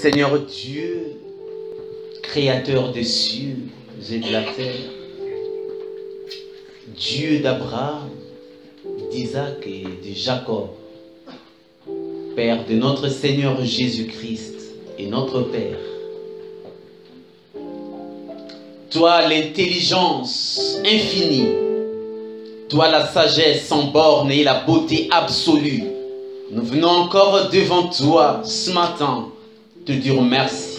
Seigneur Dieu, Créateur des cieux et de la terre, Dieu d'Abraham, d'Isaac et de Jacob, Père de notre Seigneur Jésus-Christ et notre Père, toi l'intelligence infinie, toi la sagesse sans borne et la beauté absolue, nous venons encore devant toi ce matin te dire merci.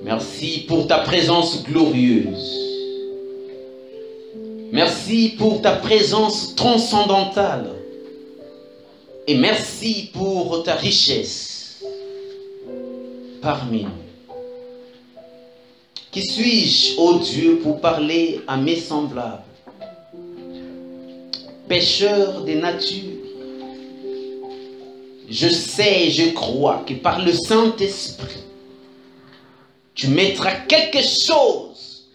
Merci pour ta présence glorieuse. Merci pour ta présence transcendantale. Et merci pour ta richesse parmi nous. Qui suis-je, ô Dieu, pour parler à mes semblables, pécheurs des natures? Je sais et je crois que par le Saint-Esprit, tu mettras quelque chose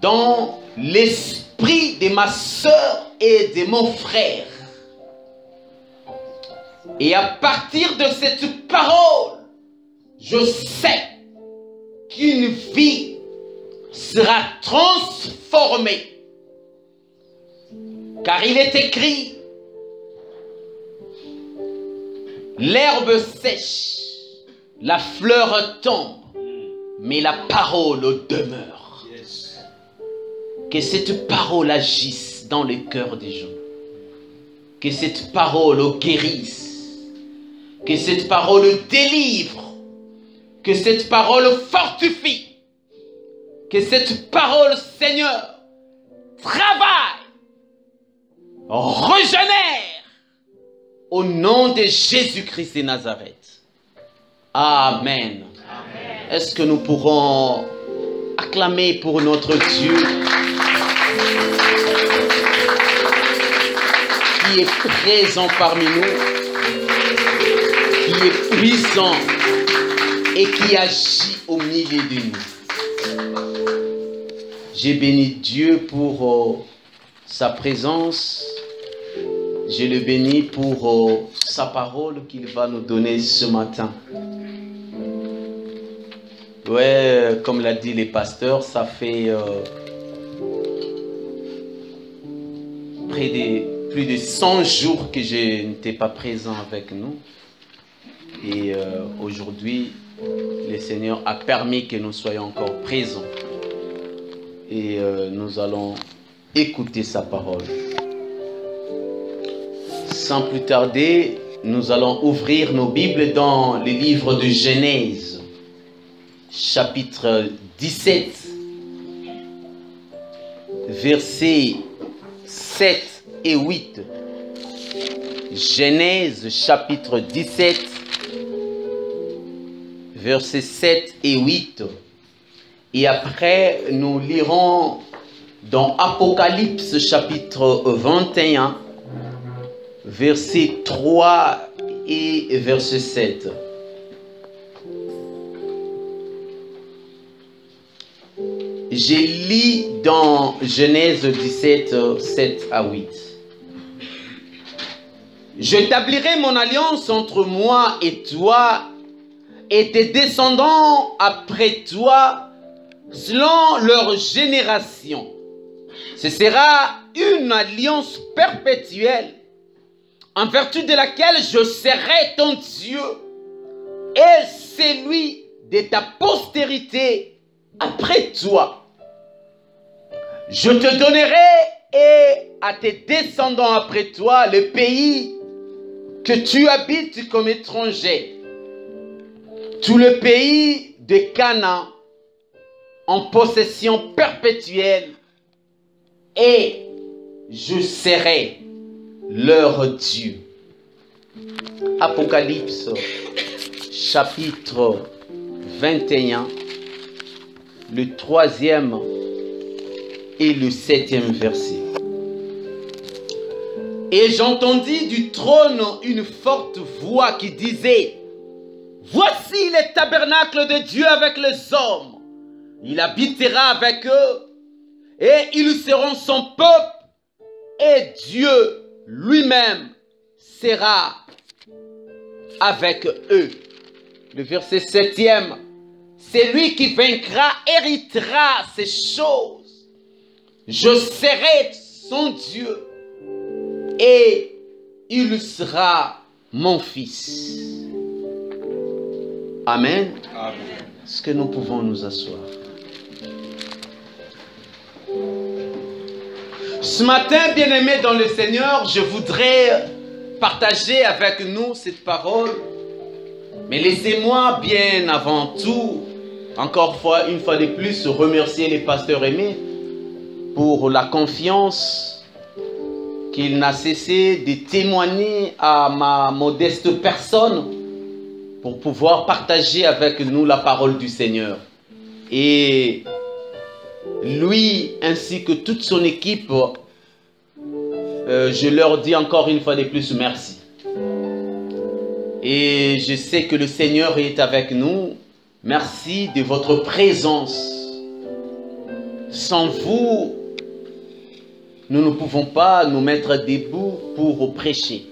dans l'esprit de ma soeur et de mon frère. Et à partir de cette parole, je sais qu'une vie sera transformée. Car il est écrit, l'herbe sèche, la fleur tombe, mais la parole demeure. Que cette parole agisse dans les cœurs des gens. Que cette parole guérisse. Que cette parole délivre. Que cette parole fortifie. Que cette parole, Seigneur, travaille, régénère. Au nom de Jésus-Christ de Nazareth. Amen. Est-ce que nous pourrons acclamer pour notre Dieu qui est présent parmi nous, qui est puissant et qui agit au milieu de nous. J'ai béni Dieu pour sa présence. Je le bénis pour sa parole qu'il va nous donner ce matin. Ouais, comme l'a dit les pasteurs, ça fait plus de 100 jours que je n'étais pas présent avec nous. Et aujourd'hui, le Seigneur a permis que nous soyons encore présents. Et nous allons écouter sa parole. Sans plus tarder, nous allons ouvrir nos Bibles dans le livre de Genèse. Chapitre 17, versets 7 et 8. Genèse chapitre 17, versets 7 et 8. Et après, nous lirons dans Apocalypse chapitre 21, versets 3 et verset 7. J'ai lu dans Genèse 17, 7 à 8. J'établirai mon alliance entre moi et toi et tes descendants après toi selon leur génération. Ce sera une alliance perpétuelle en vertu de laquelle je serai ton Dieu et celui de ta postérité après toi. Je te donnerai et à tes descendants après toi le pays que tu habites comme étranger, tout le pays de Canaan en possession perpétuelle, et je serai leur Dieu. Apocalypse chapitre 21, le 3e et le 7e verset. Et j'entendis du trône une forte voix qui disait: voici le tabernacle de Dieu avec les hommes. Il habitera avec eux et ils seront son peuple et Dieu lui-même sera avec eux. le verset 7e. C'est lui qui vaincra, héritera ces choses. Je serai son Dieu et il sera mon fils. Amen. Amen. Est-ce que nous pouvons nous asseoir? Ce matin, bien-aimés dans le Seigneur, je voudrais partager avec nous cette parole. Mais laissez-moi bien avant tout, encore une fois de plus, remercier les pasteurs aimés pour la confiance qu'il n'a cessé de témoigner à ma modeste personne pour pouvoir partager avec nous la parole du Seigneur. Et lui ainsi que toute son équipe, je leur dis encore une fois de plus merci. Et je sais que le Seigneur est avec nous. Merci de votre présence. Sans vous, nous ne pouvons pas nous mettre debout pour prêcher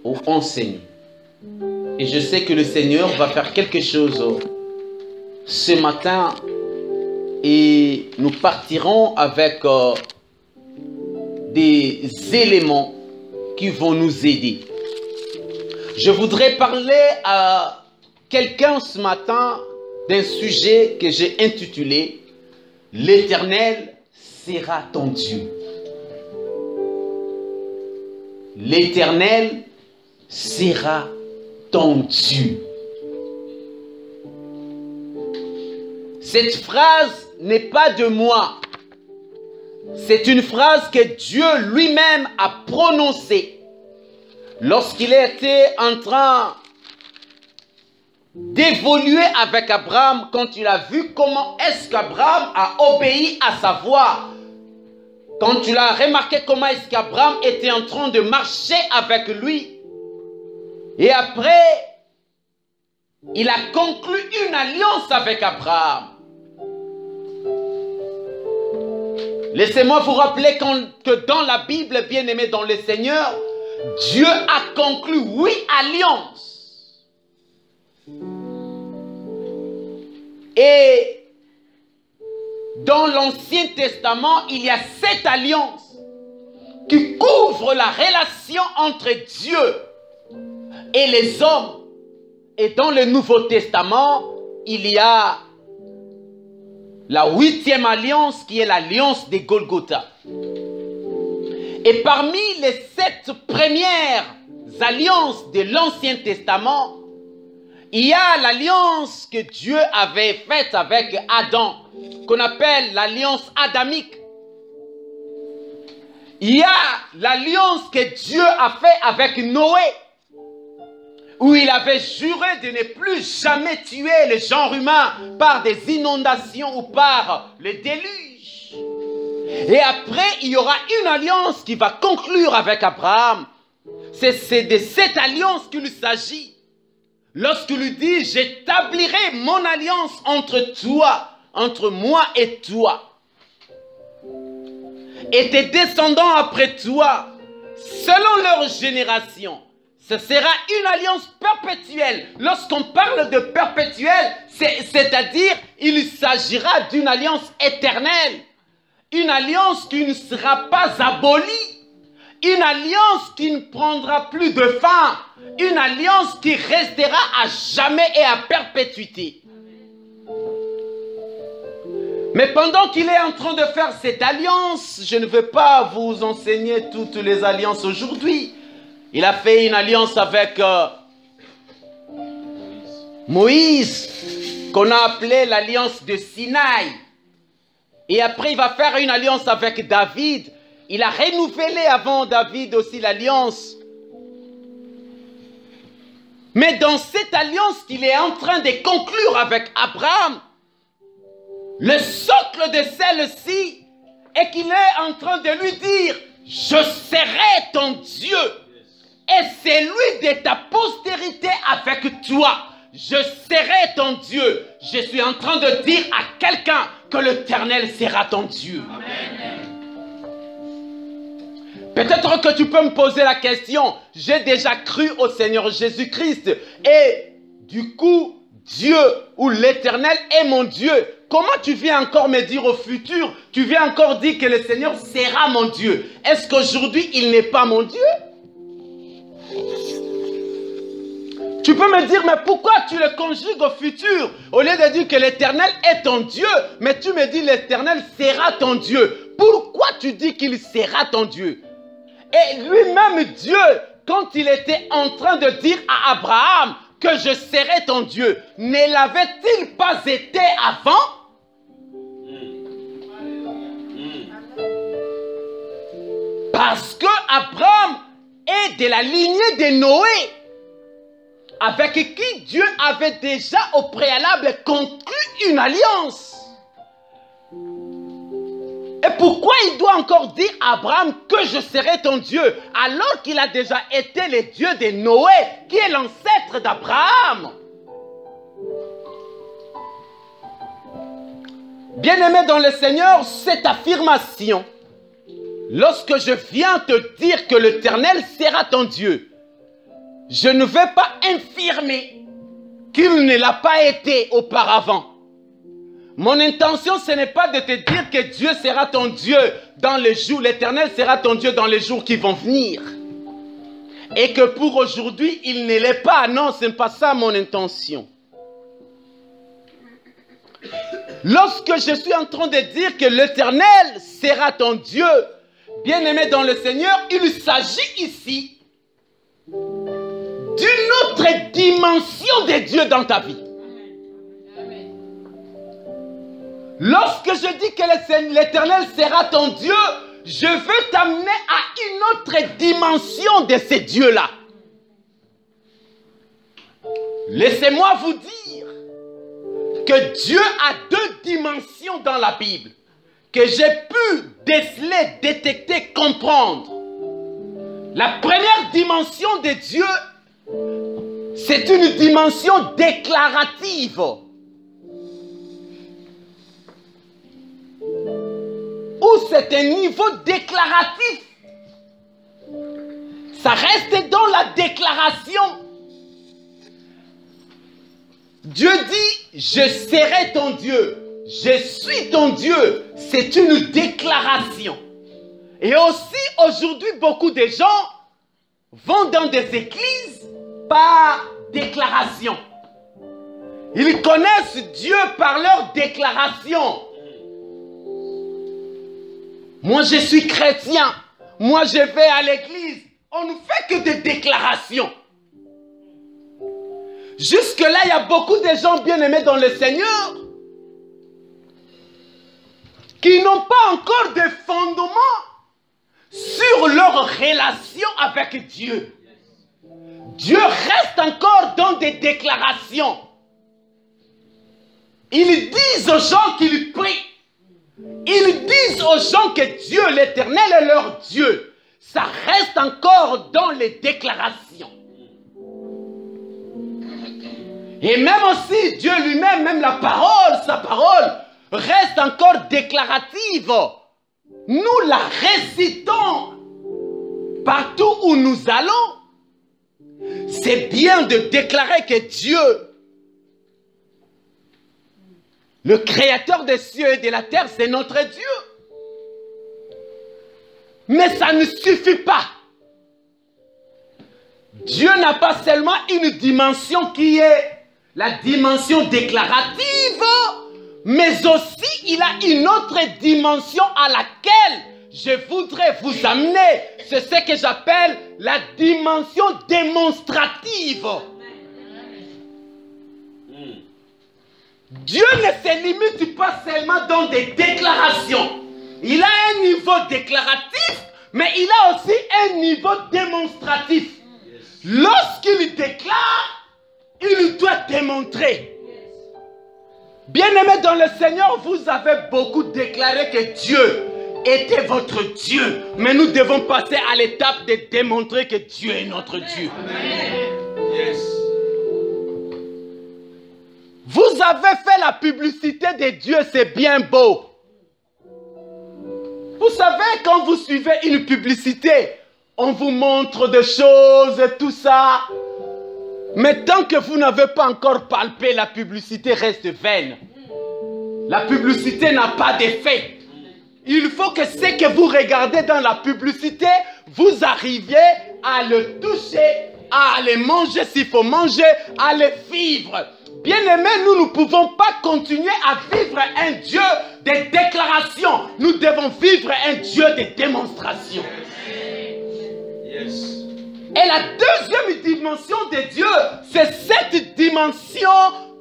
ou enseigner. Et je sais que le Seigneur va faire quelque chose ce matin. Et nous partirons avec des éléments qui vont nous aider. Je voudrais parler à quelqu'un ce matin d'un sujet que j'ai intitulé « L'Éternel sera ton Dieu ». L'Éternel sera ton Dieu. Cette phrase n'est pas de moi. C'est une phrase que Dieu lui-même a prononcée lorsqu'il était en train d'évoluer avec Abraham, quand il a vu comment est-ce qu'Abraham a obéi à sa voix. Quand il a remarqué comment est-ce qu'Abraham était en train de marcher avec lui. Et après, il a conclu une alliance avec Abraham. Laissez-moi vous rappeler que dans la Bible, bien-aimé dans le Seigneur, Dieu a conclu 8 alliances. Et dans l'Ancien Testament, il y a 7 alliances qui couvrent la relation entre Dieu et les hommes. Et dans le Nouveau Testament, il y a la 8e alliance qui est l'alliance de Golgotha. Et parmi les 7 premières alliances de l'Ancien Testament, il y a l'alliance que Dieu avait faite avec Adam, qu'on appelle l'alliance adamique. Il y a l'alliance que Dieu a faite avec Noé, où il avait juré de ne plus jamais tuer le genre humain par des inondations ou par le déluge. Et après, il y aura une alliance qui va conclure avec Abraham. C'est de cette alliance qu'il s'agit. Lorsqu'il lui dit, j'établirai mon alliance entre toi, entre moi et toi, et tes descendants après toi, selon leur génération. Ce sera une alliance perpétuelle. Lorsqu'on parle de perpétuelle, c'est-à-dire il s'agira d'une alliance éternelle. Une alliance qui ne sera pas abolie. Une alliance qui ne prendra plus de fin. Une alliance qui restera à jamais et à perpétuité. Mais pendant qu'il est en train de faire cette alliance, je ne vais pas vous enseigner toutes les alliances aujourd'hui. Il a fait une alliance avec Moïse, qu'on a appelée l'alliance de Sinaï. Et après, il va faire une alliance avec David. Il a renouvelé avant David aussi l'alliance. Mais dans cette alliance qu'il est en train de conclure avec Abraham, le socle de celle-ci est qu'il est en train de lui dire, je serai ton Dieu. Et c'est lui de ta postérité avec toi. Je serai ton Dieu. Je suis en train de dire à quelqu'un que l'Éternel sera ton Dieu. Amen. Peut-être que tu peux me poser la question. J'ai déjà cru au Seigneur Jésus-Christ. Et du coup, Dieu ou l'Éternel est mon Dieu, comment tu viens encore me dire au futur, tu viens encore dire que le Seigneur sera mon Dieu? Est-ce qu'aujourd'hui, il n'est pas mon Dieu? Tu peux me dire, mais pourquoi tu le conjugues au futur? Au lieu de dire que l'Éternel est ton Dieu, mais tu me dis l'Éternel sera ton Dieu. Pourquoi tu dis qu'il sera ton Dieu? Et lui-même, Dieu, quand il était en train de dire à Abraham que je serai ton Dieu, ne l'avait-il pas été avant? Parce que Abraham est de la lignée de Noé, avec qui Dieu avait déjà au préalable conclu une alliance. Et pourquoi il doit encore dire à Abraham que je serai ton Dieu, alors qu'il a déjà été le Dieu de Noé, qui est l'ancêtre d'Abraham? Bien-aimé dans le Seigneur, cette affirmation, lorsque je viens te dire que l'Éternel sera ton Dieu, je ne vais pas infirmer qu'il ne l'a pas été auparavant. Mon intention, ce n'est pas de te dire que Dieu sera ton Dieu dans les jours, l'Éternel sera ton Dieu dans les jours qui vont venir. Et que pour aujourd'hui, il ne l'est pas. Non, ce n'est pas ça mon intention. Lorsque je suis en train de dire que l'Éternel sera ton Dieu, bien-aimé dans le Seigneur, il s'agit ici d'une autre dimension de Dieu dans ta vie. Lorsque je dis que l'Éternel sera ton Dieu, je veux t'amener à une autre dimension de ce Dieu-là. Laissez-moi vous dire que Dieu a deux dimensions dans la Bible que j'ai pu déceler, détecter, comprendre. La première dimension de Dieu, c'est une dimension déclarative. Ou c'est un niveau déclaratif. Ça reste dans la déclaration. Dieu dit, je serai ton Dieu. Je suis ton Dieu. C'est une déclaration. Et aussi, aujourd'hui, beaucoup de gens vont dans des églises par déclaration. Ils connaissent Dieu par leur déclaration. Moi, je suis chrétien. Moi, je vais à l'église. On ne fait que des déclarations. Jusque-là, il y a beaucoup de gens bien-aimés dans le Seigneur qui n'ont pas encore de fondement sur leur relation avec Dieu. Dieu reste encore dans des déclarations. Ils disent aux gens qu'ils prient. Ils disent aux gens que Dieu, l'Éternel, est leur Dieu. Ça reste encore dans les déclarations. Et même aussi, Dieu lui-même, même la parole, sa parole, reste encore déclarative. Nous la récitons partout où nous allons. C'est bien de déclarer que Dieu, le créateur des cieux et de la terre, c'est notre Dieu. Mais ça ne suffit pas. Dieu n'a pas seulement une dimension qui est la dimension déclarative, mais aussi il a une autre dimension à laquelle je voudrais vous amener. C'est ce que j'appelle la dimension démonstrative. Dieu ne se limite pas seulement dans des déclarations. Il a un niveau déclaratif, mais il a aussi un niveau démonstratif. Lorsqu'il déclare, il doit démontrer. Bien-aimés dans le Seigneur, vous avez beaucoup déclaré que Dieu était votre Dieu. Mais nous devons passer à l'étape de démontrer que Dieu est notre Dieu. Amen. Yes. Vous avez fait la publicité de Dieu, c'est bien beau. Vous savez, quand vous suivez une publicité, on vous montre des choses, tout ça. Mais tant que vous n'avez pas encore palpé, la publicité reste vaine. La publicité n'a pas d'effet. Il faut que ce que vous regardez dans la publicité, vous arriviez à le toucher, à le manger s'il faut manger, à le vivre. Bien-aimés, nous ne pouvons pas continuer à vivre un Dieu de déclaration. Nous devons vivre un Dieu de démonstration. Yes. Et la deuxième dimension de Dieu, c'est cette dimension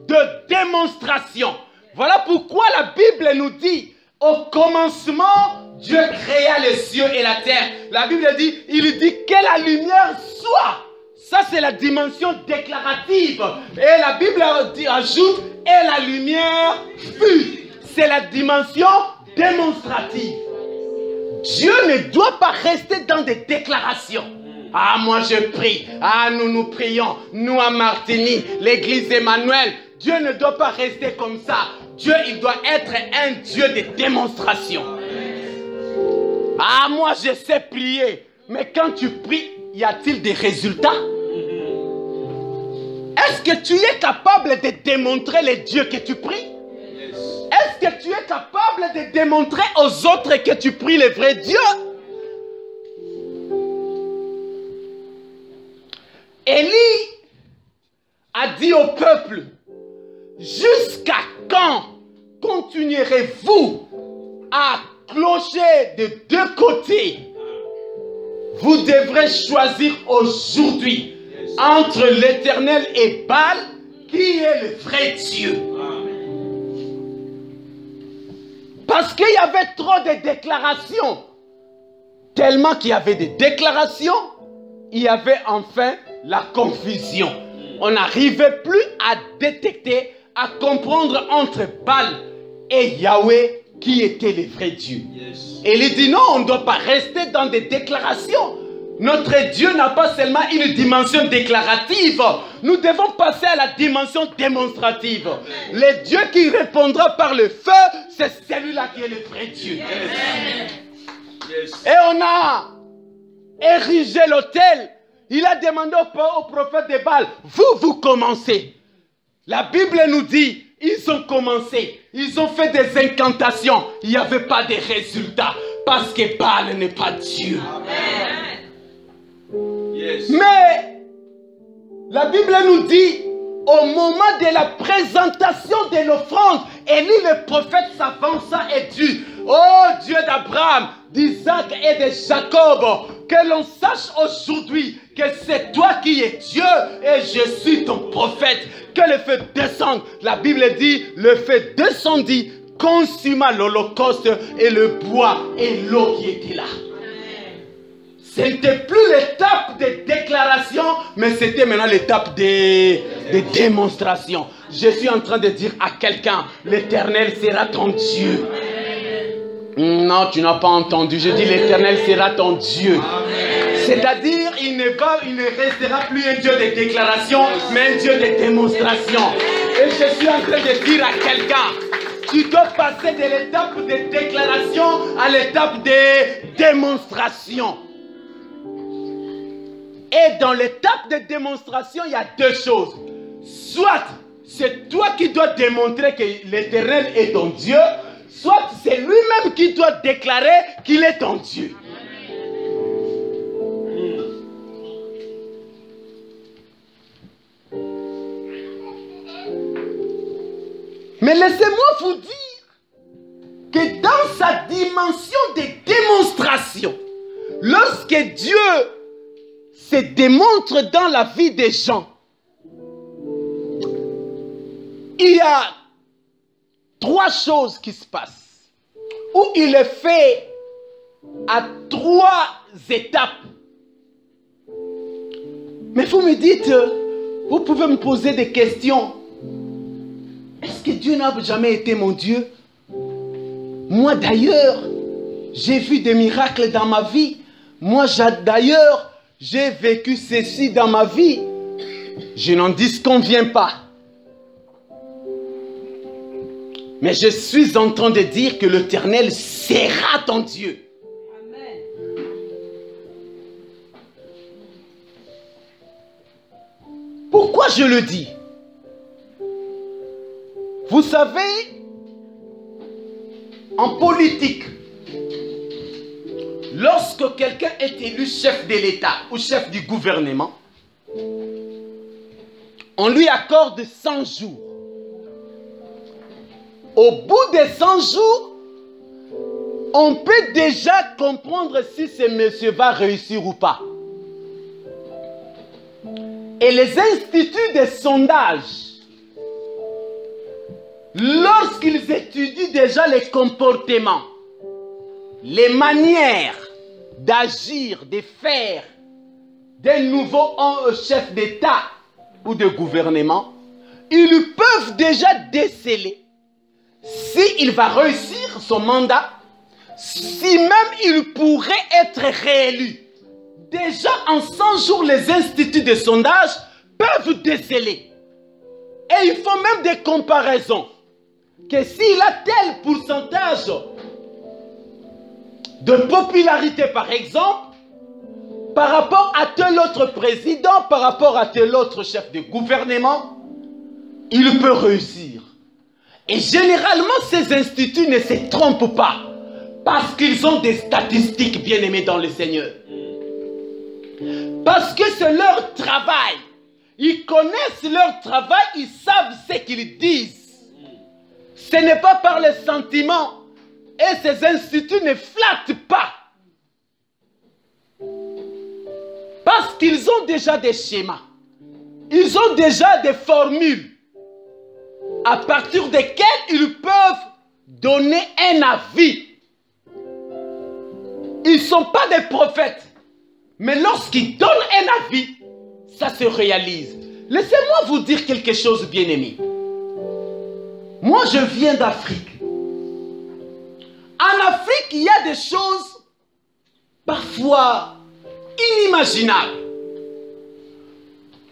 de démonstration. Voilà pourquoi la Bible nous dit, au commencement, Dieu créa les cieux et la terre. La Bible dit, il dit que la lumière soit. Ça, c'est la dimension déclarative. Et la Bible ajoute, et la lumière fut. C'est la dimension démonstrative. Dieu ne doit pas rester dans des déclarations. Ah, moi je prie. Ah, nous prions. Nous à Martigny, l'église Emmanuel. Dieu ne doit pas rester comme ça. Dieu, il doit être un Dieu de démonstration. Ah, moi je sais prier. Mais quand tu pries, y a-t-il des résultats? Est-ce que tu es capable de démontrer les dieux que tu pries? Est-ce que tu es capable de démontrer aux autres que tu pries les vrais dieux? Élie a dit au peuple, jusqu'à quand continuerez-vous à clocher de deux côtés? Vous devrez choisir aujourd'hui entre l'Éternel et Baal, qui est le vrai Dieu. Parce qu'il y avait trop de déclarations. Tellement qu'il y avait des déclarations, il y avait enfin la confusion. On n'arrivait plus à détecter, à comprendre entre Baal et Yahweh qui était le vrai Dieu. Et il dit non, on ne doit pas rester dans des déclarations. Notre Dieu n'a pas seulement une dimension déclarative. Nous devons passer à la dimension démonstrative. Le Dieu qui répondra par le feu, c'est celui-là qui est le vrai Dieu. Et on a érigé l'autel. Il a demandé au prophète de Baal, vous commencez. La Bible nous dit, ils ont commencé. Ils ont fait des incantations. Il n'y avait pas de résultats. Parce que Baal n'est pas Dieu. Amen. Yes. Mais la Bible nous dit, au moment de la présentation de l'offrande, Élie le prophète s'avança et dit, oh Dieu d'Abraham, d'Isaac et de Jacob, que l'on sache aujourd'hui que c'est toi qui es Dieu et je suis ton prophète. Que le feu descende. La Bible dit, le feu descendit, consuma l'holocauste et le bois et l'eau qui était là. Ce n'était plus l'étape de déclaration, mais c'était maintenant l'étape de démonstration. Je suis en train de dire à quelqu'un, l'Éternel sera ton Dieu. Non, tu n'as pas entendu. Je dis l'Éternel sera ton Dieu. C'est-à-dire, il ne restera plus un Dieu de déclaration, mais un Dieu de démonstration. Et je suis en train de dire à quelqu'un, tu dois passer de l'étape de déclaration à l'étape de démonstration. Et dans l'étape de démonstration, il y a deux choses. Soit c'est toi qui dois démontrer que l'Éternel est ton Dieu, soit c'est lui-même qui doit déclarer qu'il est ton Dieu. Mais laissez-moi vous dire que dans sa dimension de démonstration, lorsque Dieu se démontre dans la vie des gens, il y a trois choses qui se passent, où il est fait à trois étapes. Mais vous me dites, vous pouvez me poser des questions. Est-ce que Dieu n'a jamais été mon Dieu? Moi d'ailleurs, j'ai vu des miracles dans ma vie. Moi d'ailleurs, j'ai vécu ceci dans ma vie. Je n'en disconviens pas. Mais je suis en train de dire que l'Éternel sera ton Dieu. Amen. Pourquoi je le dis? Vous savez, en politique, lorsque quelqu'un est élu chef de l'État ou chef du gouvernement, on lui accorde 100 jours. Au bout des 100 jours, on peut déjà comprendre si ce monsieur va réussir ou pas. Et les instituts de sondage, lorsqu'ils étudient déjà les comportements, les manières d'agir, de faire des nouveaux chefs d'État ou de gouvernement, ils peuvent déjà déceler s'il va réussir son mandat, si même il pourrait être réélu. Déjà en 100 jours, les instituts de sondage peuvent déceler. Et ils font même des comparaisons. Que s'il a tel pourcentage de popularité, par exemple, par rapport à tel autre président, par rapport à tel autre chef de gouvernement, il peut réussir. Et généralement, ces instituts ne se trompent pas. Parce qu'ils ont des statistiques, bien-aimés dans le Seigneur. Parce que c'est leur travail. Ils connaissent leur travail, ils savent ce qu'ils disent. Ce n'est pas par les sentiments. Et ces instituts ne flattent pas. Parce qu'ils ont déjà des schémas. Ils ont déjà des formules à partir desquelles ils peuvent donner un avis. Ils ne sont pas des prophètes. Mais lorsqu'ils donnent un avis, ça se réalise. Laissez-moi vous dire quelque chose, bien-aimé. Moi, je viens d'Afrique. En Afrique, il y a des choses parfois inimaginables.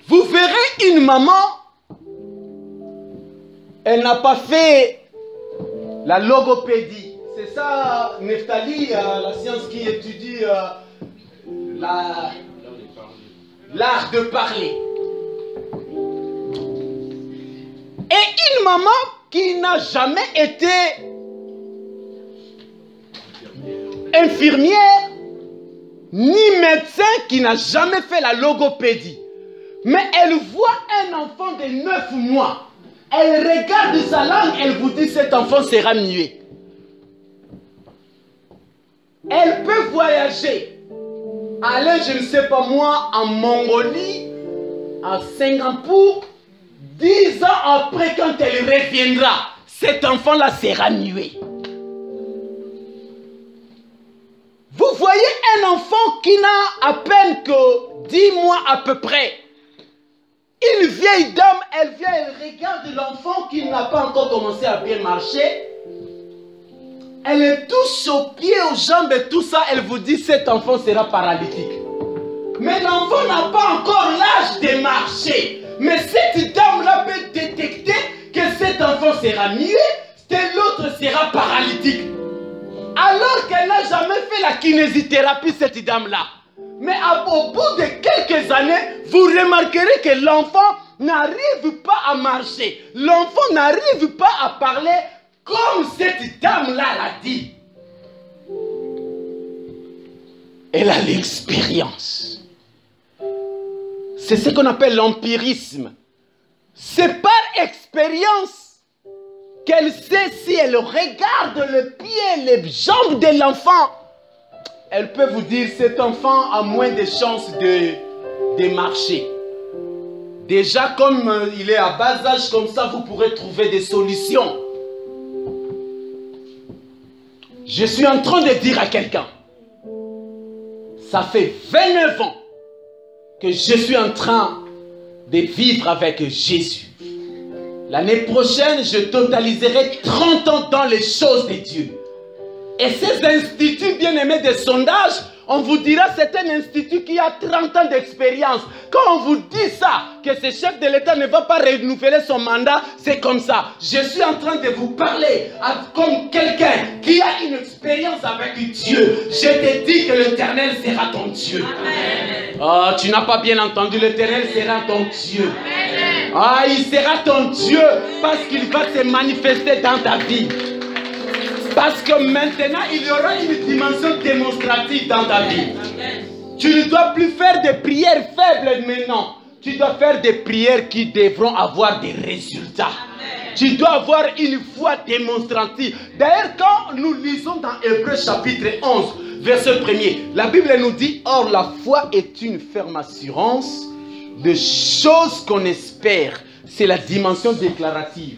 Vous verrez une maman, elle n'a pas fait la logopédie. C'est ça, Nephtali, la science qui étudie l'art de parler. Et une maman qui n'a jamais été infirmière, ni médecin, qui n'a jamais fait la logopédie. Mais elle voit un enfant de 9 mois. Elle regarde sa langue, elle vous dit cet enfant sera muet. Elle peut voyager, aller, je ne sais pas moi, en Mongolie, à Singapour. 10 ans après, quand elle reviendra, cet enfant-là sera muet. Vous voyez un enfant qui n'a à peine que 10 mois à peu près. Une vieille dame, elle vient, elle regarde l'enfant qui n'a pas encore commencé à bien marcher. Elle le touche aux pieds, aux jambes et tout ça. Elle vous dit cet enfant sera paralytique. Mais l'enfant n'a pas encore l'âge de marcher. Mais cette dame-là peut détecter que cet enfant sera muet, que l'autre sera paralytique. Alors qu'elle n'a jamais fait la kinésithérapie, cette dame-là. Mais au bout de quelques années, vous remarquerez que l'enfant n'arrive pas à marcher. L'enfant n'arrive pas à parler comme cette dame-là l'a dit. Elle a l'expérience. C'est ce qu'on appelle l'empirisme. C'est par expérience qu'elle sait si elle regarde le pied, les jambes de l'enfant. Elle peut vous dire cet enfant a moins de chances de marcher. Déjà, comme il est à bas âge, comme ça, vous pourrez trouver des solutions. Je suis en train de dire à quelqu'un, ça fait 29 ans que je suis en train de vivre avec Jésus. L'année prochaine, je totaliserai 30 ans dans les choses de Dieu. Et ces instituts bien-aimés de sondage On vous dira c'est un institut qui a 30 ans d'expérience. Quand on vous dit ça, que ce chef de l'État ne va pas renouveler son mandat, c'est comme ça. Je suis en train de vous parler comme quelqu'un qui a une expérience avec Dieu. Je te dis que l'Éternel sera ton Dieu. Amen. Oh, tu n'as pas bien entendu, l'Éternel sera ton Dieu. Amen. Ah, il sera ton Dieu parce qu'il va se manifester dans ta vie. Parce que maintenant, il y aura une dimension démonstrative dans ta vie. Tu ne dois plus faire des prières faibles maintenant. Tu dois faire des prières qui devront avoir des résultats. Tu dois avoir une foi démonstrative. D'ailleurs, quand nous lisons dans Hébreux chapitre 11, verset 1er, la Bible nous dit, « Or, la foi est une ferme assurance de choses qu'on espère. » C'est la dimension déclarative.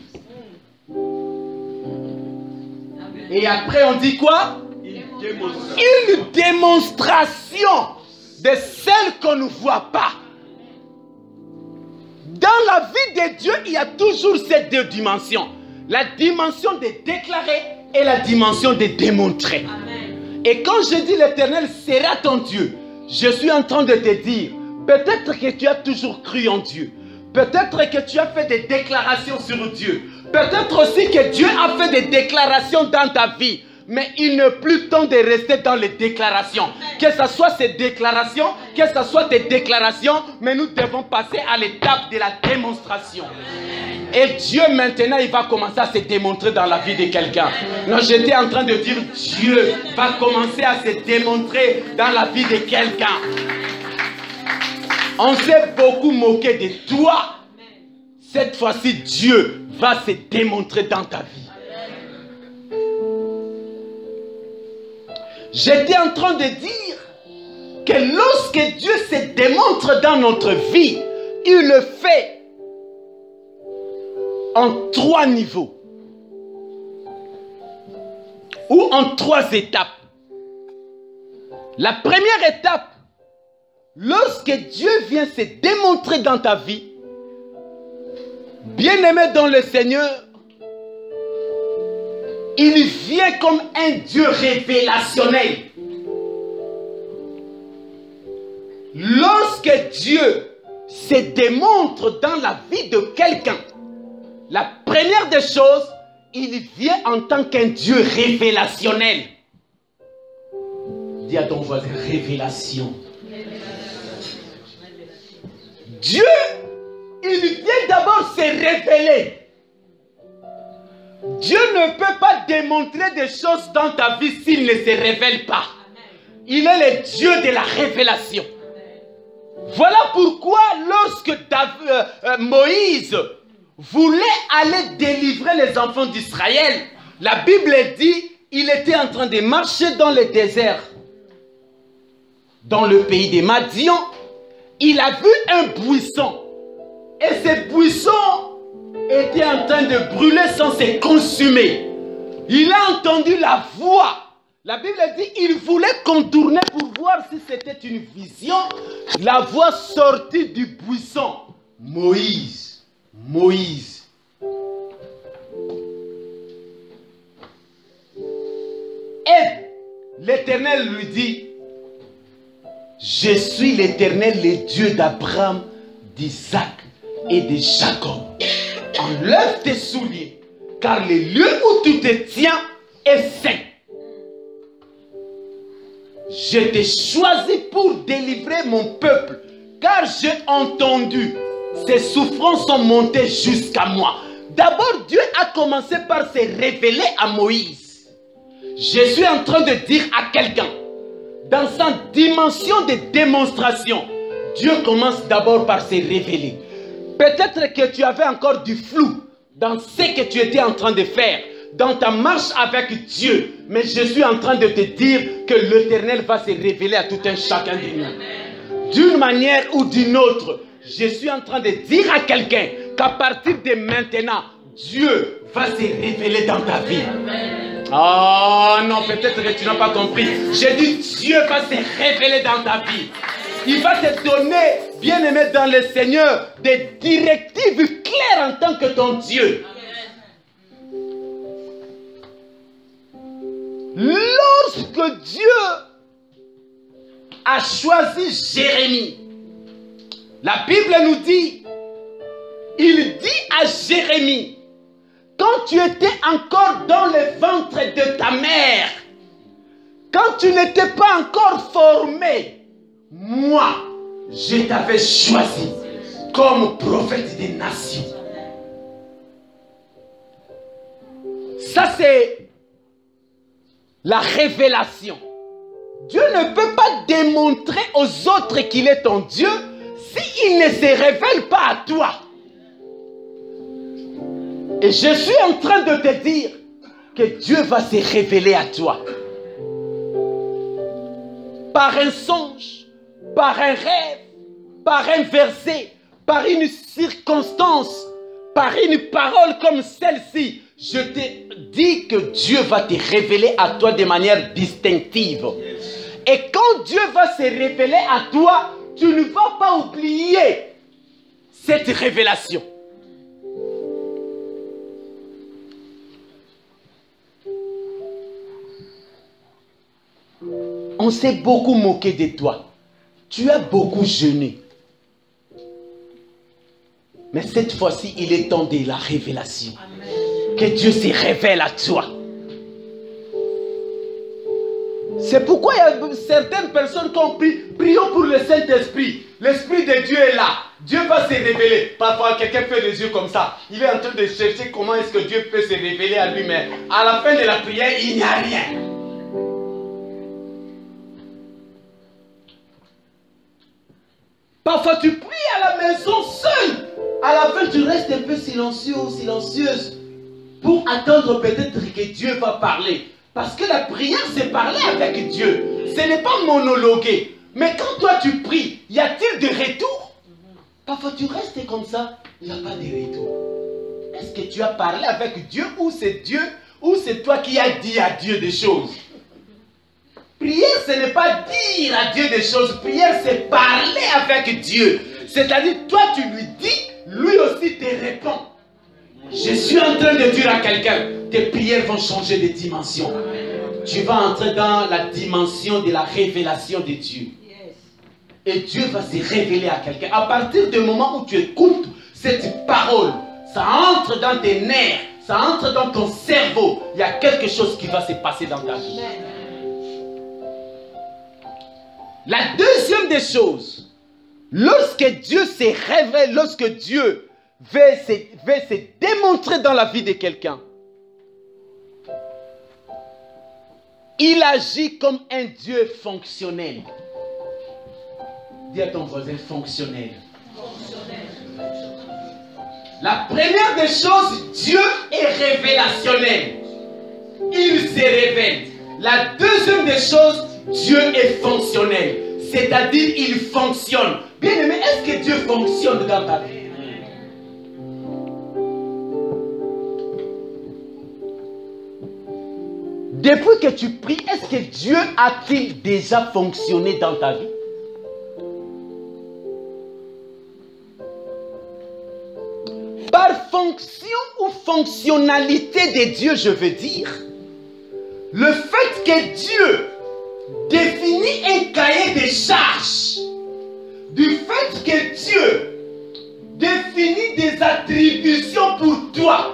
Et après, on dit quoi? Une démonstration de celle qu'on ne voit pas. Dans la vie de Dieu, il y a toujours ces deux dimensions. La dimension de déclarer et la dimension de démontrer. Amen. Et quand je dis l'Éternel sera ton Dieu, je suis en train de te dire, peut-être que tu as toujours cru en Dieu. Peut-être que tu as fait des déclarations sur Dieu. Peut-être aussi que Dieu a fait des déclarations dans ta vie. Mais il n'est plus temps de rester dans les déclarations. Que ce soit ces déclarations, que ce soit tes déclarations, mais nous devons passer à l'étape de la démonstration. Et Dieu maintenant, il va commencer à se démontrer dans la vie de quelqu'un. Non, j'étais en train de dire, Dieu va commencer à se démontrer dans la vie de quelqu'un. On s'est beaucoup moqué de toi. Cette fois-ci, Dieu va se démontrer dans ta vie. J'étais en train de dire que lorsque Dieu se démontre dans notre vie, il le fait en 3 niveaux ou en 3 étapes. La première étape, lorsque Dieu vient se démontrer dans ta vie, bien-aimé dans le Seigneur, il vient comme un Dieu révélationnel. Lorsque Dieu se démontre dans la vie de quelqu'un, la première des choses, il vient en tant qu'un Dieu révélationnel. Dis à ton voisin, révélation. Dieu, il vient d'abord se révéler. Dieu ne peut pas démontrer des choses dans ta vie s'il ne se révèle pas. Il est le Dieu de la révélation. Voilà pourquoi lorsque Moïse voulait aller délivrer les enfants d'Israël, la Bible dit il était en train de marcher dans le désert, dans le pays des Madian. Il a vu un buisson. Et ce buisson était en train de brûler sans se consumer. Il a entendu la voix. La Bible dit qu'il voulait contourner pour voir si c'était une vision. La voix sortie du buisson. Moïse, Moïse. Et l'Éternel lui dit, je suis l'Éternel, le Dieu d'Abraham, d'Isaac et de Jacob. Enlève tes souliers, car le lieu où tu te tiens est saint. Je t'ai choisi pour délivrer mon peuple, car j'ai entendu, ses souffrances sont montées jusqu'à moi. D'abord, Dieu a commencé par se révéler à Moïse. Je suis en train de dire à quelqu'un, dans sa dimension de démonstration, Dieu commence d'abord par se révéler. Peut-être que tu avais encore du flou dans ce que tu étais en train de faire, dans ta marche avec Dieu. Mais je suis en train de te dire que l'Éternel va se révéler à tout un chacun de nous. D'une manière ou d'une autre, je suis en train de dire à quelqu'un qu'à partir de maintenant, Dieu va se révéler dans ta vie. Oh non, peut-être que tu n'as pas compris. J'ai dit Dieu va se révéler dans ta vie. Il va te donner, bien-aimé dans le Seigneur, des directives claires en tant que ton Dieu. Lorsque Dieu a choisi Jérémie. La Bible nous dit, il dit à Jérémie, quand tu étais encore dans le ventre de ta mère, quand tu n'étais pas encore formé, moi, je t'avais choisi comme prophète des nations. Ça, c'est la révélation. Dieu ne peut pas démontrer aux autres qu'il est ton Dieu s'il ne se révèle pas à toi. Et je suis en train de te dire que Dieu va se révéler à toi. Par un songe, par un rêve, par un verset, par une circonstance, par une parole comme celle-ci. Je te dis que Dieu va te révéler à toi de manière distinctive. Et quand Dieu va se révéler à toi, tu ne vas pas oublier cette révélation. On s'est beaucoup moqué de toi. Tu as beaucoup jeûné. Mais cette fois-ci, il est temps de la révélation. Que Dieu se révèle à toi. C'est pourquoi il y a certaines personnes qui ont pris, prions pour le Saint-Esprit. L'Esprit de Dieu est là. Dieu va se révéler. Parfois, quelqu'un fait des yeux comme ça. Il est en train de chercher comment est-ce que Dieu peut se révéler à lui. Mais à la fin de la prière, il n'y a rien. Parfois, tu pries à la maison seul. À la fin, tu restes un peu silencieux ou silencieuse pour attendre peut-être que Dieu va parler. Parce que la prière, c'est parler avec Dieu. Ce n'est pas monologuer. Mais quand toi, tu pries, y a-t-il de retour? Parfois, tu restes comme ça, il n'y a pas de retour. Est-ce que tu as parlé avec Dieu ou c'est Dieu ou c'est toi qui as dit à Dieu des choses? Prière, ce n'est pas dire à Dieu des choses. Prière, c'est parler avec Dieu. C'est-à-dire, toi, tu lui dis, lui aussi te répond. Je suis en train de dire à quelqu'un, tes prières vont changer de dimension. Tu vas entrer dans la dimension de la révélation de Dieu. Et Dieu va se révéler à quelqu'un. À partir du moment où tu écoutes cette parole, ça entre dans tes nerfs, ça entre dans ton cerveau. Il y a quelque chose qui va se passer dans ta vie. La deuxième des choses, lorsque Dieu se révèle, lorsque Dieu veut se démontrer dans la vie de quelqu'un, il agit comme un Dieu fonctionnel. Dis à ton voisin fonctionnel. La première des choses, Dieu est révélationnel. Il se révèle. La deuxième des choses, Dieu est fonctionnel. C'est-à-dire, il fonctionne. Bien-aimé, est-ce que Dieu fonctionne dans ta vie? Depuis que tu pries, est-ce que Dieu a-t-il déjà fonctionné dans ta vie? Par fonction ou fonctionnalité de Dieu, je veux dire, le fait que Dieu définit un cahier de charges, du fait que Dieu définit des attributions pour toi.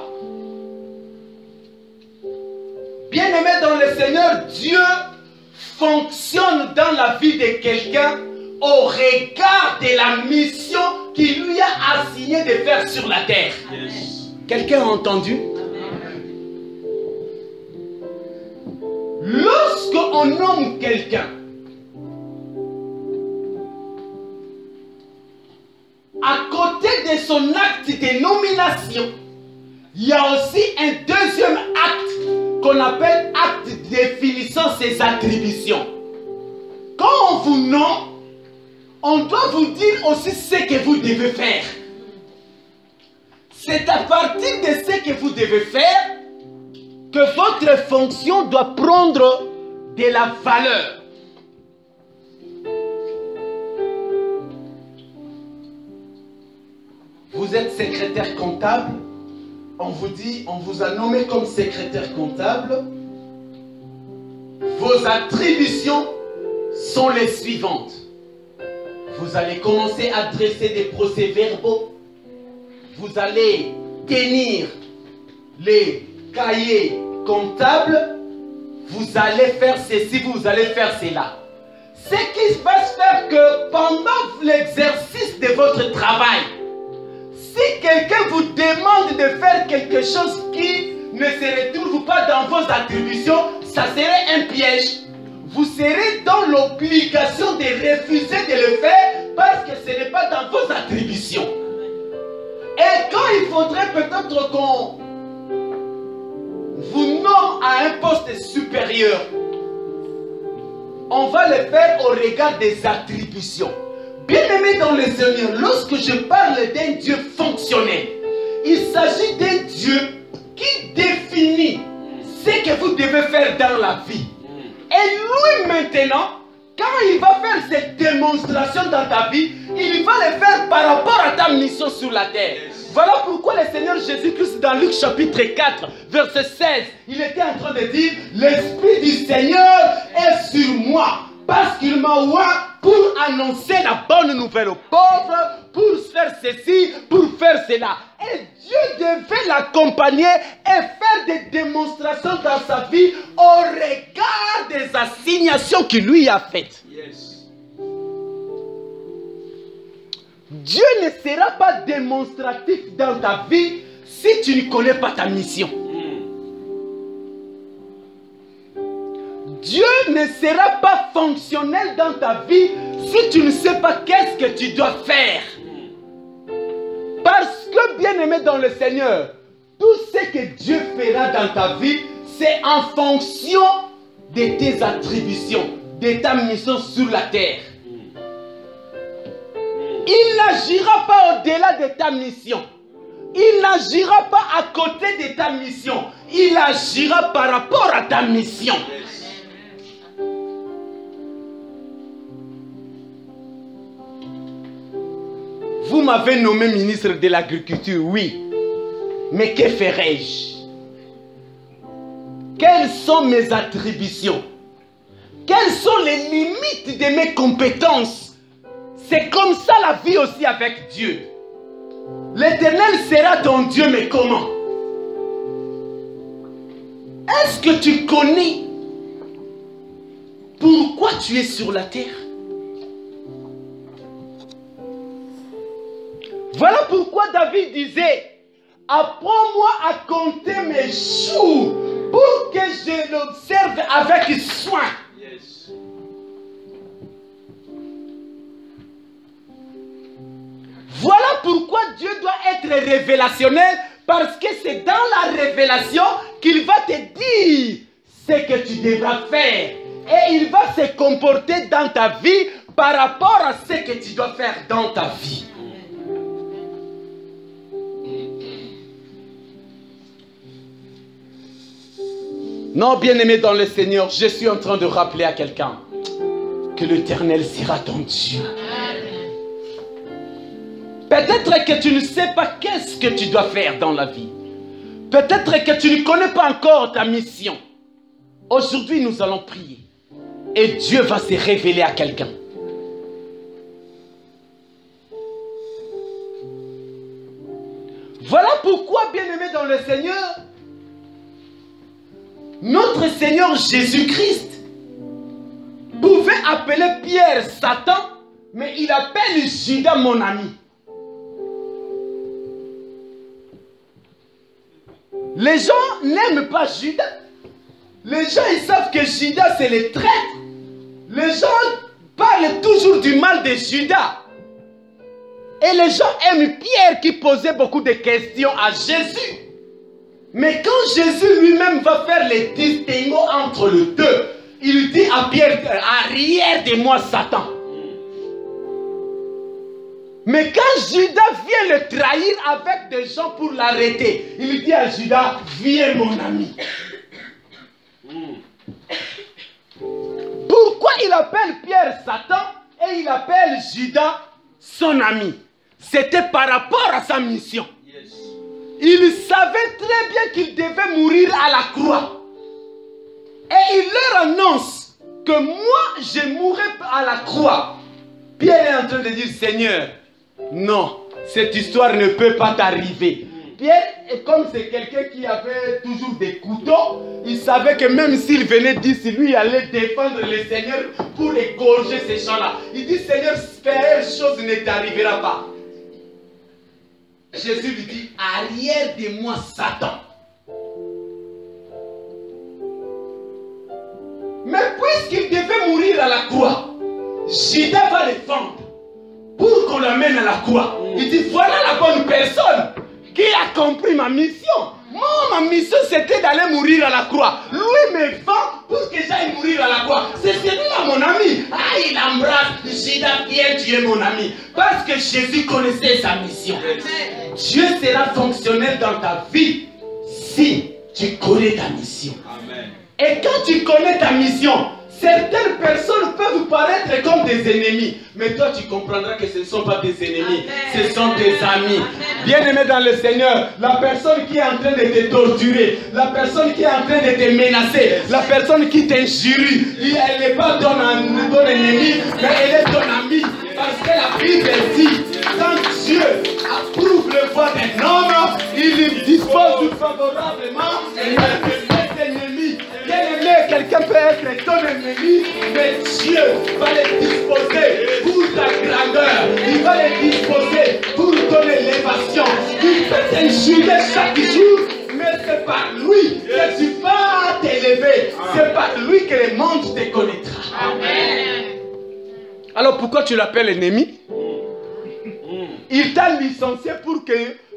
Bien-aimé dans le Seigneur, Dieu fonctionne dans la vie de quelqu'un au regard de la mission qu'il lui a assigné de faire sur la terre. Yes. Quelqu'un a entendu? Lorsqu'on nomme quelqu'un, à côté de son acte de nomination, il y a aussi un deuxième acte qu'on appelle acte définissant ses attributions. Quand on vous nomme, on doit vous dire aussi ce que vous devez faire. C'est à partir de ce que vous devez faire que votre fonction doit prendre de la valeur. Vous êtes secrétaire comptable. On vous dit, on vous a nommé comme secrétaire comptable. Vos attributions sont les suivantes. Vous allez commencer à dresser des procès-verbaux. Vous allez tenir les cahiers comptables. Vous allez faire ceci, vous allez faire cela. Ce qui va se faire que pendant l'exercice de votre travail, si quelqu'un vous demande de faire quelque chose qui ne se retrouve pas dans vos attributions, ça serait un piège. Vous serez dans l'obligation de refuser de le faire parce que ce n'est pas dans vos attributions. Et quand il faudrait peut-être qu'on vous nomme à un poste supérieur, on va le faire au regard des attributions. Bien-aimés dans le Seigneur, lorsque je parle d'un Dieu fonctionnel, il s'agit d'un Dieu qui définit ce que vous devez faire dans la vie. Et lui maintenant, quand il va faire cette démonstration dans ta vie, il va le faire par rapport à ta mission sur la terre. Voilà pourquoi le Seigneur Jésus-Christ dans Luc chapitre 4, verset 16, il était en train de dire, l'Esprit du Seigneur est sur moi, parce qu'il m'a oint pour annoncer la bonne nouvelle aux pauvres, pour faire ceci, pour faire cela. Et Dieu devait l'accompagner et faire des démonstrations dans sa vie au regard des assignations qu'il lui a faites. Yes. Dieu ne sera pas démonstratif dans ta vie si tu ne connais pas ta mission. Dieu ne sera pas fonctionnel dans ta vie si tu ne sais pas qu'est-ce que tu dois faire. Parce que, bien-aimé dans le Seigneur, tout ce que Dieu fera dans ta vie, c'est en fonction de tes attributions, de ta mission sur la terre. Il n'agira pas au-delà de ta mission. Il n'agira pas à côté de ta mission. Il agira par rapport à ta mission. Vous m'avez nommé ministre de l'Agriculture, oui. Mais que ferai-je? Quelles sont mes attributions? Quelles sont les limites de mes compétences? C'est comme ça la vie aussi avec Dieu. L'Éternel sera ton Dieu, mais comment? Est-ce que tu connais pourquoi tu es sur la terre? Voilà pourquoi David disait, apprends-moi à compter mes jours pour que je l'observe avec soin. Yes. Voilà pourquoi Dieu doit être révélationnel, parce que c'est dans la révélation qu'il va te dire ce que tu devras faire. Et il va se comporter dans ta vie par rapport à ce que tu dois faire dans ta vie. Non, bien-aimé dans le Seigneur, je suis en train de rappeler à quelqu'un que l'Éternel sera ton Dieu. Peut-être que tu ne sais pas qu'est-ce que tu dois faire dans la vie. Peut-être que tu ne connais pas encore ta mission. Aujourd'hui, nous allons prier. Et Dieu va se révéler à quelqu'un. Voilà pourquoi, bien-aimé dans le Seigneur, notre Seigneur Jésus-Christ pouvait appeler Pierre Satan, mais il appelle Judas mon ami. Les gens n'aiment pas Judas. Les gens, ils savent que Judas, c'est le traître. Les gens parlent toujours du mal de Judas. Et les gens aiment Pierre qui posait beaucoup de questions à Jésus. Mais quand Jésus lui-même va faire les distinguo entre les deux, il dit à Pierre, arrière de moi Satan. Mais quand Judas vient le trahir avec des gens pour l'arrêter, il dit à Judas, viens mon ami. Pourquoi il appelle Pierre Satan et il appelle Judas son ami? C'était par rapport à sa mission. Il savait très bien qu'il devait mourir à la croix. Et il leur annonce que moi, je mourrai à la croix. Pierre est en train de dire, Seigneur, non, cette histoire ne peut pas t'arriver. Pierre, comme c'est quelqu'un qui avait toujours des couteaux, il savait que même s'il venait d'ici, lui il allait défendre le Seigneur pour égorger ces gens-là. Il dit, Seigneur, pareille chose ne t'arrivera pas. Jésus lui dit, arrière de moi, Satan. Mais puisqu'il devait mourir à la croix, Judas va le vendre pour qu'on l'amène à la croix. Il dit, voilà la bonne personne qui a compris ma mission. Moi, ma mission, c'était d'aller mourir à la croix. Lui me vend pour que j'aille mourir à la croix. C'est celui-là, mon ami. Ah, il embrasse. Judas, viens, tu es mon ami. Parce que Jésus connaissait sa mission. Dieu sera fonctionnel dans ta vie si tu connais ta mission. Amen. Et quand tu connais ta mission, certaines personnes peuvent paraître comme des ennemis. Mais toi, tu comprendras que ce ne sont pas des ennemis. Amen. Ce sont des amis. Bien-aimé dans le Seigneur, la personne qui est en train de te torturer, la personne qui est en train de te menacer, la personne qui t'injurie, elle n'est pas ton ennemi, mais elle est ton ami. Parce que la Bible dit, quand Dieu approuve le voie d'un homme, il dispose favorablement et ses ennemis. Bien-aimé, quelqu'un peut être ton ennemi, mais Dieu va les disposer pour ta grandeur. Il va les disposer pour ton élévation. Il peut t'injurer chaque jour, mais c'est par lui que tu vas t'élever. C'est par lui que le monde te connaîtra. Amen. Alors pourquoi tu l'appelles ennemi? Il t'a licencié pour que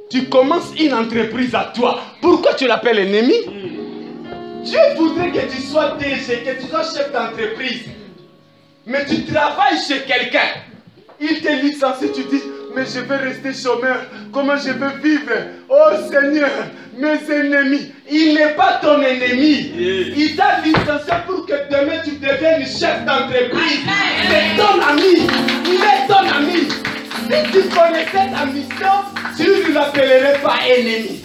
tu commences une entreprise à toi. Pourquoi tu l'appelles ennemi? Dieu voudrait que tu sois DG, que tu sois chef d'entreprise. Mais tu travailles chez quelqu'un. Il te licencie, tu dis, mais je vais rester chômeur. Comment je vais vivre? Oh Seigneur, mes ennemis. Il n'est pas ton ennemi. Il t'a licencié pour que demain tu deviennes chef d'entreprise. C'est ton ami. Il est ton ami. Si tu connaissais ta mission, tu ne l'appellerais pas ennemi.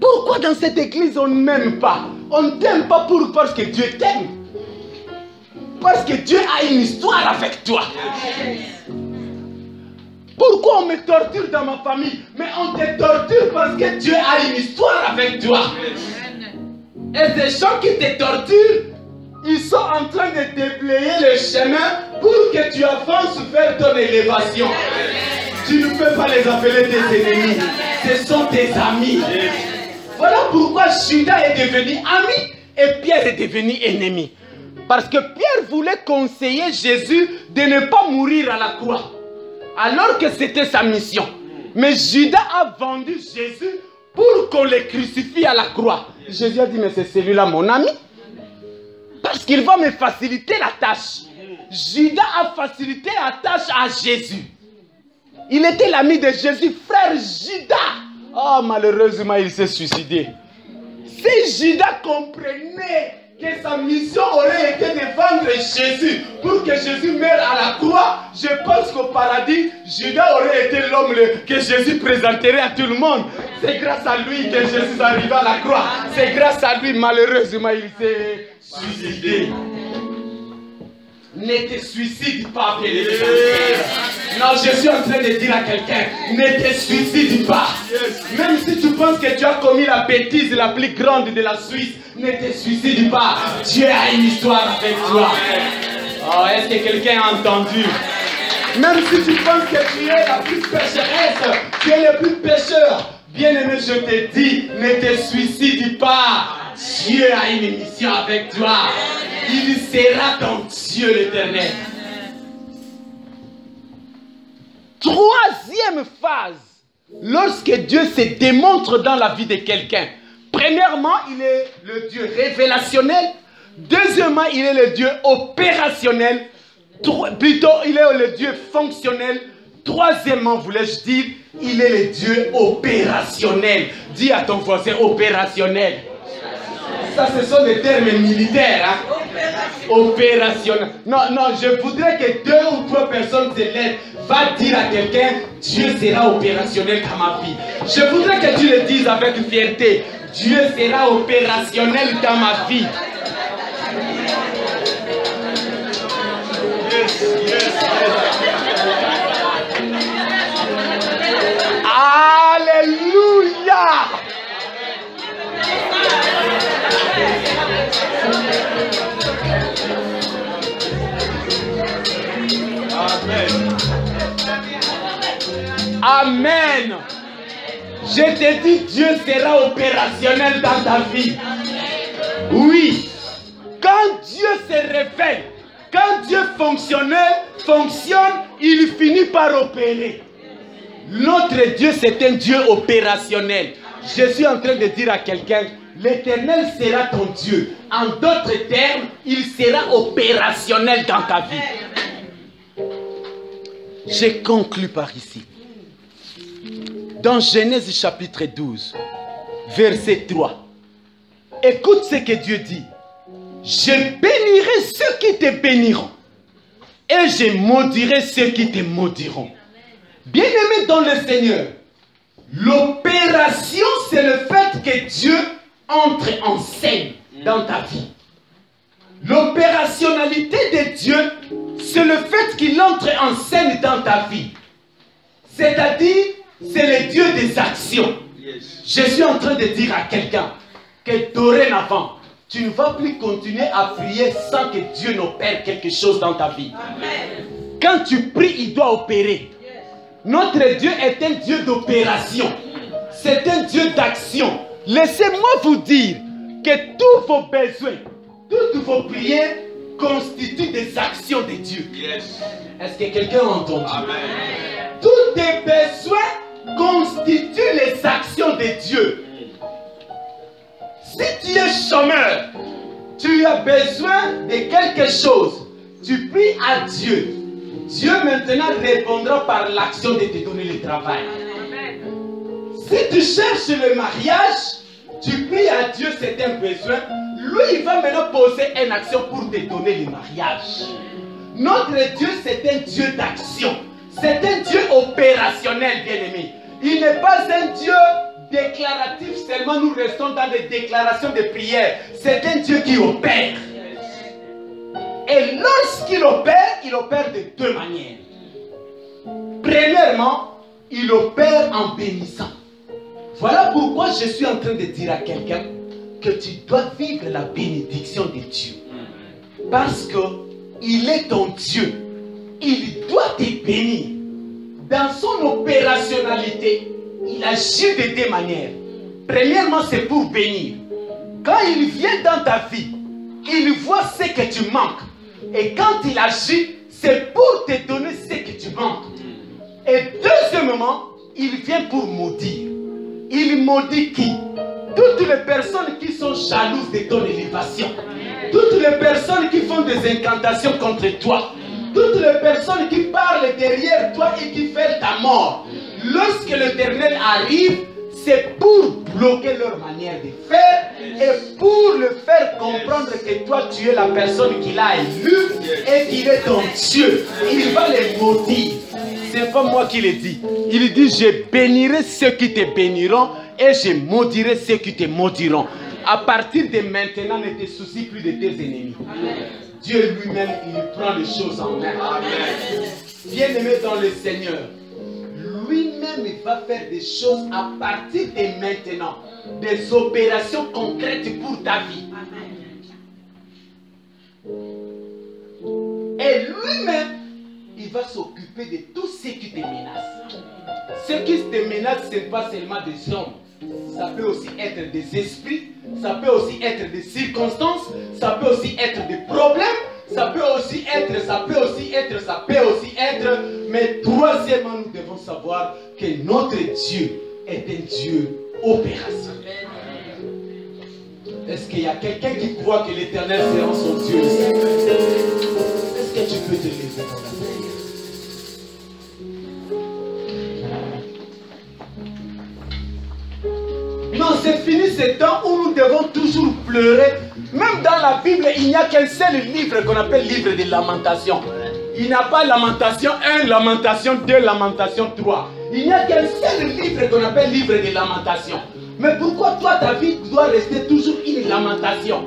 Pourquoi dans cette église on ne m'aime pas? On ne t'aime pas parce que Dieu t'aime. Parce que Dieu a une histoire avec toi. Pourquoi on me torture dans ma famille? Mais on te torture parce que Dieu a une histoire avec toi. Et ces gens qui te torturent, ils sont en train de déblayer le chemin pour que tu avances vers ton élévation. Tu ne peux pas les appeler tes ennemis. Ce sont tes amis. Voilà pourquoi Judas est devenu ami et Pierre est devenu ennemi. Parce que Pierre voulait conseiller Jésus de ne pas mourir à la croix. Alors que c'était sa mission. Mais Judas a vendu Jésus pour qu'on le crucifie à la croix. Jésus a dit, mais c'est celui-là mon ami. Parce qu'il va me faciliter la tâche. Judas a facilité la tâche à Jésus. Il était l'ami de Jésus, frère Judas. Oh, malheureusement, il s'est suicidé. Si Judas comprenait que sa mission aurait été de vendre Jésus pour que Jésus meure à la croix, je pense qu'au paradis, Judas aurait été l'homme que Jésus présenterait à tout le monde. C'est grâce à lui que Jésus arriva à la croix. C'est grâce à lui, malheureusement, il s'est suicidé. Ne te suicide pas, bien-aimé. Non, je suis en train de dire à quelqu'un, ne te suicide pas. Même si tu penses que tu as commis la bêtise la plus grande de la Suisse, ne te suicide pas. Dieu a une histoire avec toi. Oh, est-ce que quelqu'un a entendu? Même si tu penses que tu es la plus pécheresse, tu es le plus pécheur, bien-aimé, je te dis, ne te suicide pas. Dieu a une mission avec toi. Il sera ton Dieu l'éternel. Troisième phase, lorsque Dieu se démontre dans la vie de quelqu'un. Premièrement, il est le Dieu révélationnel. Deuxièmement, il est le Dieu opérationnel. Plutôt, il est le Dieu fonctionnel. Troisièmement, voulais-je dire, il est le Dieu opérationnel. Dis à ton voisin, opérationnel. Ça, ce sont des termes militaires. Hein? Opérationnel. Non, je voudrais que 2 ou 3 personnes se lèvent. Va dire à quelqu'un, Dieu sera opérationnel dans ma vie. Je voudrais que tu le dises avec fierté. Dieu sera opérationnel dans ma vie. Alléluia. Amen. Je te dis, Dieu sera opérationnel dans ta vie. Oui. Quand Dieu se révèle, quand Dieu fonctionne, il finit par opérer. Notre Dieu, c'est un Dieu opérationnel. Je suis en train de dire à quelqu'un, l'Éternel sera ton Dieu. En d'autres termes, il sera opérationnel dans ta vie. J'ai conclu par ici. Dans Genèse chapitre 12, verset 3. Écoute ce que Dieu dit. Je bénirai ceux qui te béniront et je maudirai ceux qui te maudiront. Bien-aimé dans le Seigneur, l'opération, c'est le fait que Dieu entre en scène dans ta vie. L'opérationnalité de Dieu, c'est le fait qu'il entre en scène dans ta vie. C'est-à-dire, c'est le Dieu des actions. Je suis en train de dire à quelqu'un que dorénavant, tu ne vas plus continuer à prier sans que Dieu n'opère quelque chose dans ta vie. Amen. Quand tu pries, il doit opérer. Notre Dieu est un Dieu d'opération. C'est un Dieu d'action. Laissez-moi vous dire que tous vos besoins, toutes vos prières constituent des actions de Dieu. Est-ce que quelqu'un a entendu? Amen. Tous tes besoins constituent les actions de Dieu. Si tu es chômeur, tu as besoin de quelque chose, tu pries à Dieu. Dieu maintenant répondra par l'action de te donner le travail. Si tu cherches le mariage, tu pries à Dieu, c'est un besoin. Lui, il va maintenant poser une action pour te donner le mariage. Notre Dieu, c'est un Dieu d'action. C'est un Dieu opérationnel, bien-aimé. Il n'est pas un Dieu déclaratif, seulement nous restons dans des déclarations de prière. C'est un Dieu qui opère. Et lorsqu'il opère de deux manières. Premièrement, il opère en bénissant. Voilà pourquoi je suis en train de dire à quelqu'un que tu dois vivre la bénédiction de Dieu. Parce qu'il est ton Dieu. Il doit te bénir. Dans son opérationnalité, il agit de deux manières. Premièrement, c'est pour bénir. Quand il vient dans ta vie, il voit ce que tu manques. Et quand il agit, c'est pour te donner ce que tu manques. Et deuxièmement, il vient pour maudire. Il maudit qui? Toutes les personnes qui sont jalouses de ton élévation. Toutes les personnes qui font des incantations contre toi. Toutes les personnes qui parlent derrière toi et qui font ta mort. Lorsque l'Éternel arrive, c'est pour bloquer leur manière de faire et pour le faire comprendre que toi tu es la personne qu'il a élue et qu'il est ton Dieu. Il va les maudire. C'est pas moi qui le dis. Il dit, je bénirai ceux qui te béniront et je maudirai ceux qui te maudiront. À partir de maintenant, ne te soucie plus de tes ennemis. Amen. Dieu lui-même, il prend les choses en main. Bien-aimé dans le Seigneur, lui-même, il va faire des choses à partir de maintenant. Des opérations concrètes pour ta vie. Et lui-même, il va s'occuper de tout ce qui te menace. Ce qui te menace, ce n'est pas seulement des hommes. Ça peut aussi être des esprits, ça peut aussi être des circonstances, ça peut aussi être des problèmes, ça peut aussi être, mais troisièmement, nous devons savoir que notre Dieu est un Dieu opérationnel. Est-ce qu'il y a quelqu'un qui croit que l'Éternel sera son Dieu? Est-ce que tu peux te lever dans la prière? Non, c'est fini ce temps où nous devons toujours pleurer. Même dans la Bible, il n'y a qu'un seul livre qu'on appelle livre de lamentation. Il n'y a pas lamentation 1, lamentation 2, lamentation 3. Il n'y a qu'un seul livre qu'on appelle livre de lamentation. Mais pourquoi toi, ta vie doit rester toujours une lamentation?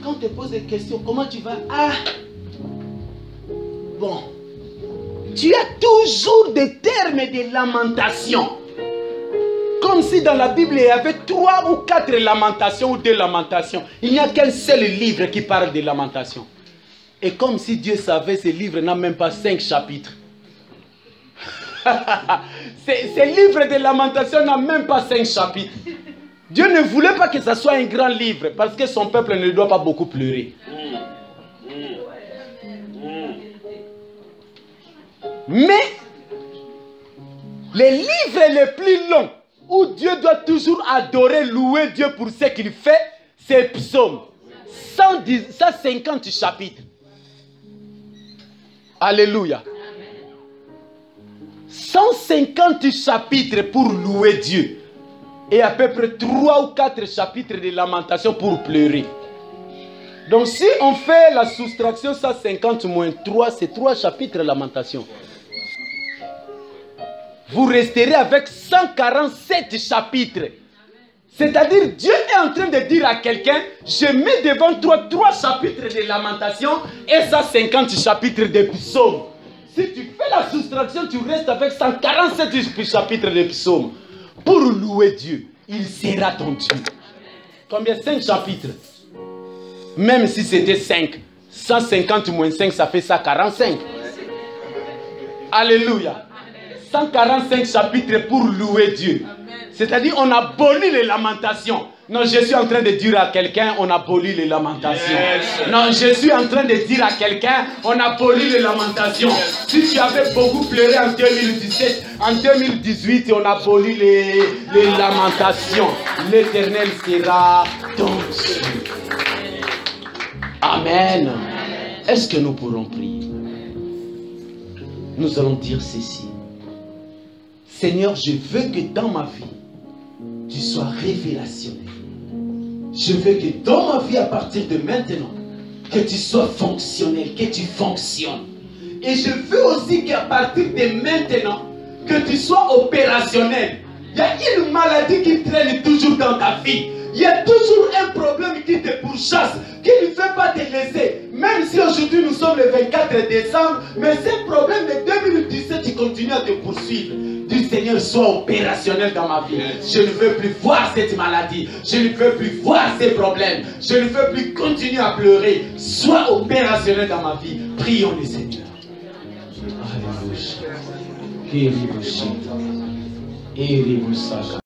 Quand on te pose des questions, comment tu vas? Ah, bon. Tu as toujours des termes de lamentation. Comme si dans la Bible, il y avait 3 ou 4 lamentations ou 2 lamentations. Il n'y a qu'un seul livre qui parle de lamentation. Et comme si Dieu savait, ce livre n'a même pas 5 chapitres. Ce livre de lamentation n'a même pas 5 chapitres. Dieu ne voulait pas que ça soit un grand livre parce que son peuple ne doit pas beaucoup pleurer. Mais les livres les plus longs où Dieu doit toujours adorer, louer Dieu pour ce qu'il fait, c'est Psaume. 150 chapitres. Alléluia. 150 chapitres pour louer Dieu. Et à peu près 3 ou 4 chapitres de lamentation pour pleurer. Donc si on fait la soustraction 150 moins 3, c'est 3 chapitres de lamentation. Vous resterez avec 147 chapitres. C'est-à-dire Dieu est en train de dire à quelqu'un, je mets devant toi 3 chapitres de lamentation et 150 chapitres de psaumes. Si tu fais la soustraction, tu restes avec 147 chapitres de psaumes. Pour louer Dieu, il sera ton Dieu. Combien? 5 chapitres. Même si c'était 5. 150 moins 5, ça fait 145. Alléluia. 145 chapitres pour louer Dieu. C'est-à-dire, on abolit les lamentations. Non, je suis en train de dire à quelqu'un, on abolit les lamentations. Yes. Non, je suis en train de dire à quelqu'un, on abolit les lamentations. Yes. Si tu avais beaucoup pleuré en 2017, en 2018, on abolit les lamentations. L'Éternel sera ton Dieu. Amen. Est-ce que nous pourrons prier? Nous allons dire ceci. Seigneur, je veux que dans ma vie, tu sois révélationnel. Je veux que dans ma vie, à partir de maintenant, que tu sois fonctionnel, que tu fonctionnes. Et je veux aussi qu'à partir de maintenant, que tu sois opérationnel. Il y a une maladie qui traîne toujours dans ta vie. Il y a toujours un problème qui te pourchasse, qui ne fait pas te laisser. Même si aujourd'hui nous sommes le 24 décembre, mais ce problème de 2017 qui continue à te poursuivre. Du Seigneur, sois opérationnel dans ma vie. Je ne veux plus voir cette maladie. Je ne veux plus voir ces problèmes. Je ne veux plus continuer à pleurer. Sois opérationnel dans ma vie. Prions le Seigneur. Alléluia.